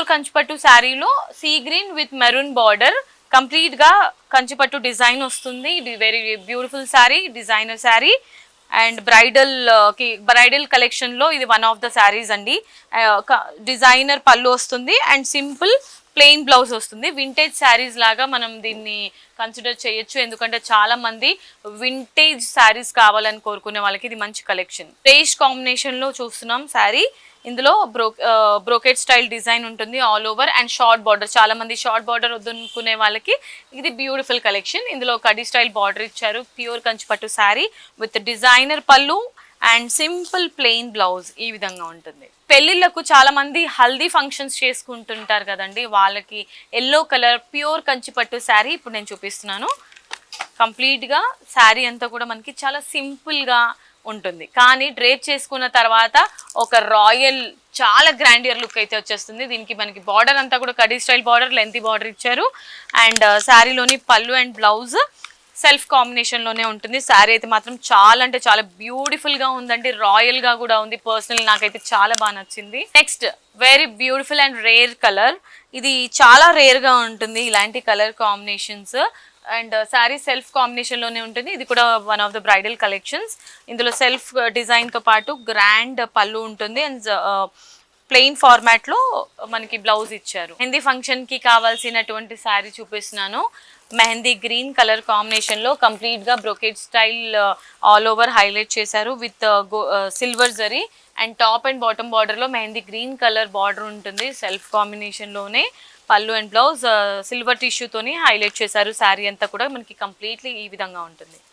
Pure కంచిపట్టు శారీలో sea green with maroon border, complete గా కంచిపట్టు design వస్తుంది. ఇది very beautiful sari, designer sari. And bridal collection లో ఇది వన్ ఆఫ్ ద శారీస్ అండి. డిజైనర్ పళ్ళు వస్తుంది అండ్ సింపుల్ ప్లెయిన్ బ్లౌజ్ వస్తుంది. వింటేజ్ శారీస్ లాగా మనం దీన్ని కన్సిడర్ చేయొచ్చు, ఎందుకంటే చాలా మంది వింటేజ్ శారీస్ కావాలని కోరుకునే వాళ్ళకి ఇది మంచి కలెక్షన్. బేజ్ కాంబినేషన్ లో చూస్తున్నాం శారీ. ఇందులో బ్రోకెట్ స్టైల్ డిజైన్ ఉంటుంది all over and short border. చాలా మంది షార్ట్ బార్డర్ వద్దనుకునే వాళ్ళకి ఇది బ్యూటిఫుల్ కలెక్షన్. ఇందులో కడీ స్టైల్ బార్డర్ ఇచ్చారు. Pure Kanchipattu sari with designer పళ్ళు అండ్ సింపుల్ ప్లెయిన్ బ్లౌజ్ ఈ విధంగా ఉంటుంది. పెళ్లిళ్లకు చాలా మంది హల్దీ ఫంక్షన్స్ చేసుకుంటుంటారు కదండి, వాళ్ళకి ఎల్లో కలర్ ప్యూర్ కంచిపట్టు శారీ ఇప్పుడు నేను చూపిస్తున్నాను. కంప్లీట్గా శారీ అంతా కూడా మనకి చాలా సింపుల్గా ఉంటుంది, కానీ డ్రేప్ చేసుకున్న తర్వాత ఒక రాయల్ చాలా గ్రాండియర్ లుక్ అయితే వచ్చేస్తుంది. దీనికి మనకి బార్డర్ అంతా కూడా khadi style border, lengthy border ఇచ్చారు. అండ్ శారీలోని పళ్ళు అండ్ బ్లౌజ్ సెల్ఫ్ కాంబినేషన్లోనే ఉంటుంది. శారీ అయితే మాత్రం చాలా అంటే చాలా బ్యూటిఫుల్గా ఉందండి, రాయల్గా కూడా ఉంది. పర్సనల్ నాకైతే చాలా బాగా నచ్చింది. Next very beautiful and rare colour. ఇది చాలా రేర్గా ఉంటుంది ఇలాంటి colour combinations. And sari self కాంబినేషన్లోనే ఉంటుంది. ఇది కూడా one of the bridal collections. ఇందులో సెల్ఫ్ డిజైన్తో పాటు గ్రాండ్ పళ్ళు ఉంటుంది అండ్ ప్లెయిన్ ఫార్మాట్లో మనకి బ్లౌజ్ ఇచ్చారు. మెహందీ ఫంక్షన్కి కావాల్సినటువంటి శారీ చూపిస్తున్నాను. మెహందీ గ్రీన్ కలర్ కాంబినేషన్లో కంప్లీట్గా brocade style all over highlight చేశారు with silver zari. And top and bottom బార్డర్లో మెహందీ గ్రీన్ కలర్ బార్డర్ ఉంటుంది. సెల్ఫ్ కాంబినేషన్లోనే పళ్ళు అండ్ బ్లౌజ్ సిల్వర్ టిష్యూతోని హైలైట్ చేశారు. శారీ అంతా కూడా మనకి కంప్లీట్లీ ఈ విధంగా ఉంటుంది.